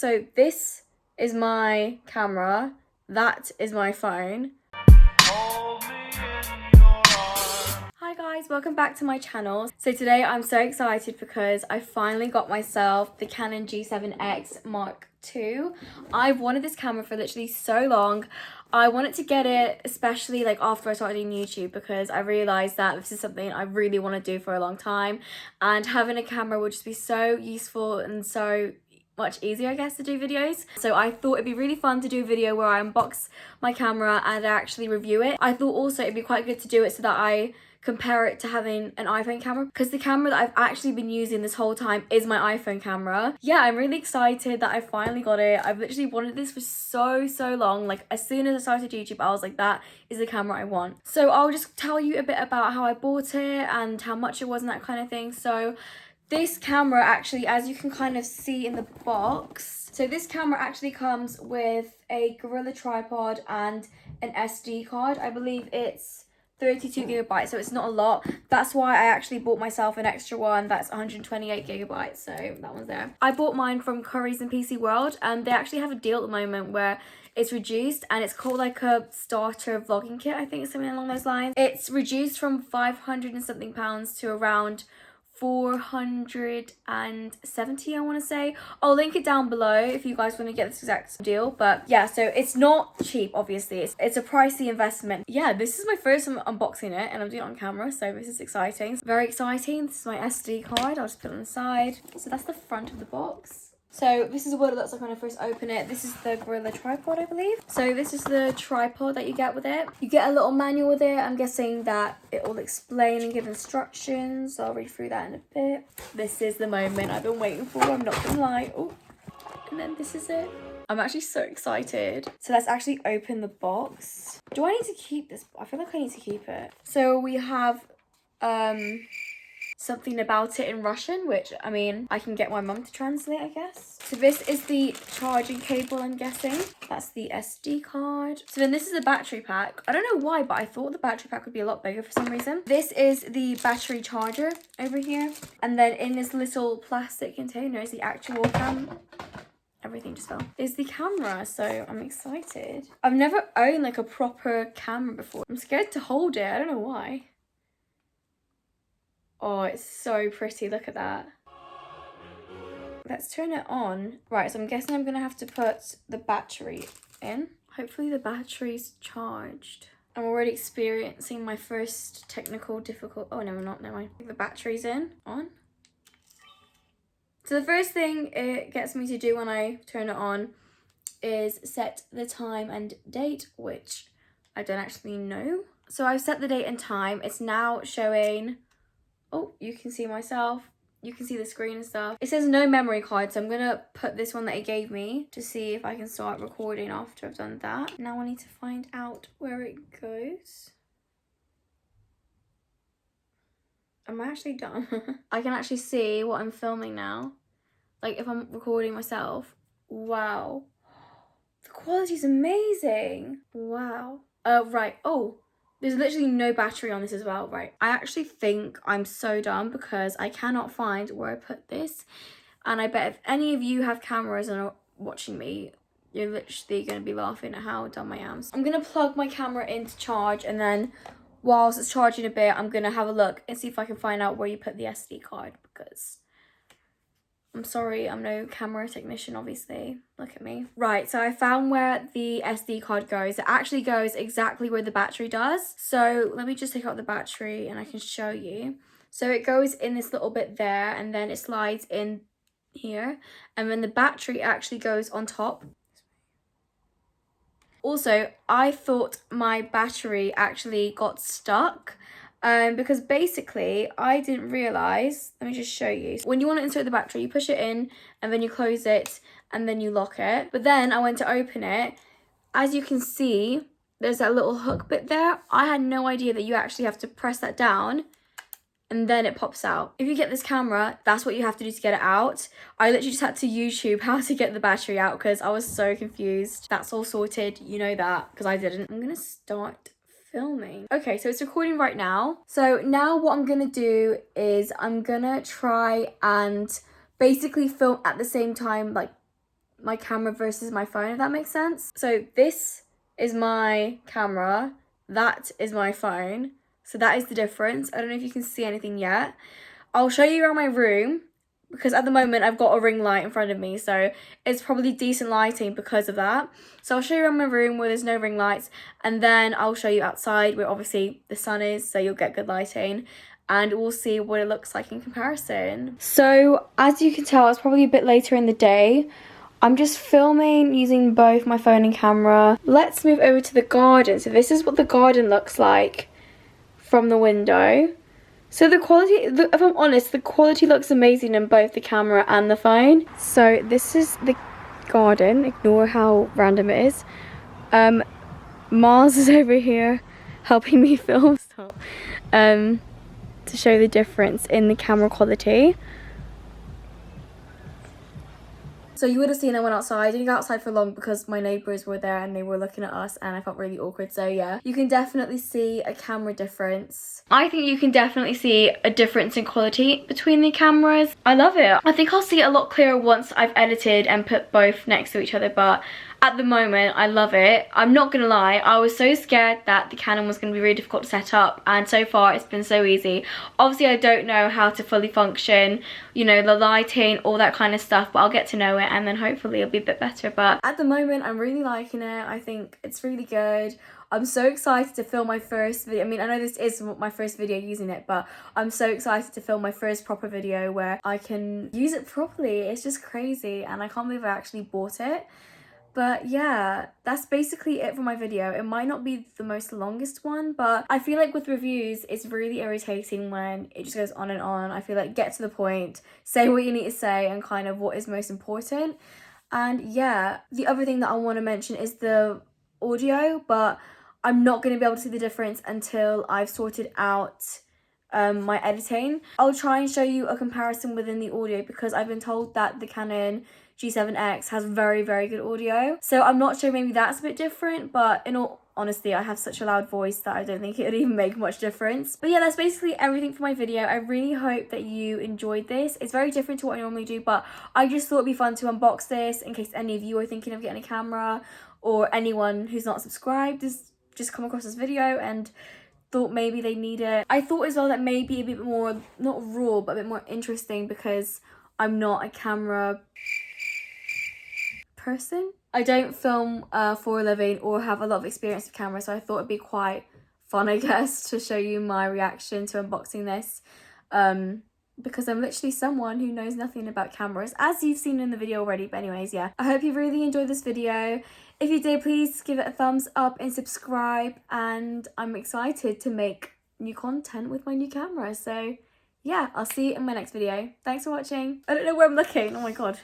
So this is my camera, that is my phone. Hi guys, welcome back to my channel. So today I'm so excited because I finally got myself the Canon G7X Mark II. I've wanted this camera for literally so long. I wanted to get it especially like after I started doing YouTube because I realized that this is something I really want to do for a long time, and having a camera would just be so useful and so much easier, I guess, to do videos. So I thought it'd be really fun to do a video where I unbox my camera and actually review it. I thought also it'd be quite good to do it so that I compare it to having an iPhone camera, because the camera that I've actually been using this whole time is my iPhone camera. Yeah, I'm really excited that I finally got it. I've literally wanted this for so long. Like, as soon as I started YouTube, I was like, that is the camera I want. So I'll just tell you a bit about how I bought it and how much it was and that kind of thing. So this camera actually, as you can kind of see in the box, so this camera actually comes with a Gorilla tripod and an SD card. I believe it's 32 gigabytes, so it's not a lot. That's why I actually bought myself an extra one that's 128 gigabytes, so that one's there. I bought mine from Currys and PC World, and they actually have a deal at the moment where it's reduced, and it's called like a starter vlogging kit, I think it's something along those lines. It's reduced from 500 and something pounds to around 470, I want to say. I'll link it down below if you guys want to get this exact deal. But yeah, so it's not cheap, obviously. It's a pricey investment. Yeah, this is my first time unboxing it, and I'm doing it on camera, so this is exciting. It's very exciting. This is my SD card. I'll just put it on the side. So that's the front of the box. So this is what it looks like when I first open it. This is the Gorilla tripod, I believe. So this is the tripod that you get with it. You get a little manual with it. I'm guessing that it will explain and give instructions. So I'll read through that in a bit. This is the moment I've been waiting for. I'm not gonna lie. Oh, and then this is it. I'm actually so excited. So let's actually open the box. Do I need to keep this? I feel like I need to keep it. So we have something about it in Russian, which, I mean, I can get my mum to translate, I guess. So this is the charging cable, I'm guessing. That's the SD card. So then this is the battery pack. I don't know why, but I thought the battery pack would be a lot bigger for some reason. This is the battery charger over here. And then in this little plastic container is the actual everything just fell. Is the camera, so I'm excited. I've never owned like a proper camera before. I'm scared to hold it. I don't know why. Oh, it's so pretty. Look at that. Let's turn it on. Right, so I'm guessing I'm going to have to put the battery in. Hopefully the battery's charged. I'm already experiencing my first technical difficulty. Oh, no, I'm not. Never mind. The battery's on. So the first thing it gets me to do when I turn it on is set the time and date, which I don't actually know. So I've set the date and time. It's now showing... Oh, you can see myself. You can see the screen and stuff. It says no memory card, so I'm going to put this one that it gave me to see if I can start recording after I've done that. Now I need to find out where it goes. Am I actually done? I can actually see what I'm filming now. Like, if I'm recording myself. Wow. The quality's amazing. Wow. Right. Oh. There's literally no battery on this as well, right? I actually think I'm so dumb because I cannot find where I put this. And I bet if any of you have cameras and are watching me, you're literally going to be laughing at how dumb I am. So I'm going to plug my camera in to charge, and then whilst it's charging a bit, I'm going to have a look and see if I can find out where you put the SD card, because I'm sorry, I'm no camera technician, obviously. Look at me. Right, so I found where the SD card goes. It actually goes exactly where the battery does. So let me just take out the battery and I can show you. So it goes in this little bit there, and then it slides in here. And then the battery actually goes on top. Also, I thought my battery actually got stuck. Because basically I didn't realize, let me just show you. When you want to insert the battery, you push it in and then you close it and then you lock it. But then I went to open it. As you can see, there's that little hook bit there. I had no idea that you actually have to press that down and then it pops out. If you get this camera, that's what you have to do to get it out. I literally just had to YouTube how to get the battery out because I was so confused. That's all sorted, you know that, because I didn't. I'm gonna start filming. Okay, so it's recording right now. So now what I'm gonna do is I'm gonna try and basically film at the same time, like my camera versus my phone, if that makes sense. So this is my camera, that is my phone. So that is the difference. I don't know if you can see anything yet. I'll show you around my room because at the moment I've got a ring light in front of me, so it's probably decent lighting because of that. So I'll show you around my room where there's no ring lights, and then I'll show you outside where obviously the sun is, so you'll get good lighting, and we'll see what it looks like in comparison. So as you can tell, it's probably a bit later in the day. I'm just filming using both my phone and camera. Let's move over to the garden. So this is what the garden looks like from the window. So the quality, if I'm honest, the quality looks amazing in both the camera and the phone. So this is the garden. Ignore how random it is. Mars is over here helping me film stuff to show the difference in the camera quality. So you would have seen I went outside. I didn't go outside for long because my neighbours were there and they were looking at us and I felt really awkward. So yeah, you can definitely see a camera difference. I think you can definitely see a difference in quality between the cameras. I love it. I think I'll see it a lot clearer once I've edited and put both next to each other, but at the moment I love it. I'm not gonna lie, I was so scared that the Canon was gonna be really difficult to set up, and so far it's been so easy. Obviously I don't know how to fully function, you know, the lighting, all that kind of stuff, but I'll get to know it and then hopefully it'll be a bit better. But at the moment I'm really liking it. I think it's really good. I'm so excited to film my first video. I mean, I know this is my first video using it, but I'm so excited to film my first proper video where I can use it properly. It's just crazy and I can't believe I actually bought it. But yeah, that's basically it for my video. It might not be the most longest one, but I feel like with reviews, it's really irritating when it just goes on and on. I feel like get to the point, say what you need to say, and kind of what is most important. And yeah, the other thing that I want to mention is the audio, but I'm not going to be able to see the difference until I've sorted out my editing. I'll try and show you a comparison within the audio because I've been told that the Canon G7X has very, very good audio. So I'm not sure, maybe that's a bit different, but in all honesty, I have such a loud voice that I don't think it would even make much difference. But yeah, that's basically everything for my video. I really hope that you enjoyed this. It's very different to what I normally do, but I just thought it'd be fun to unbox this in case any of you are thinking of getting a camera, or anyone who's not subscribed has just come across this video and thought maybe they need it. I thought as well that maybe a bit more, not raw, but a bit more interesting because I'm not a camera person. I don't film for a living or have a lot of experience with camera, so I thought it'd be quite fun, I guess, to show you my reaction to unboxing this, because I'm literally someone who knows nothing about cameras, as you've seen in the video already. But anyways, yeah, I hope you really enjoyed this video. If you did, please give it a thumbs up and subscribe, and I'm excited to make new content with my new camera. So yeah, I'll see you in my next video. Thanks for watching. I don't know where I'm looking, oh my god.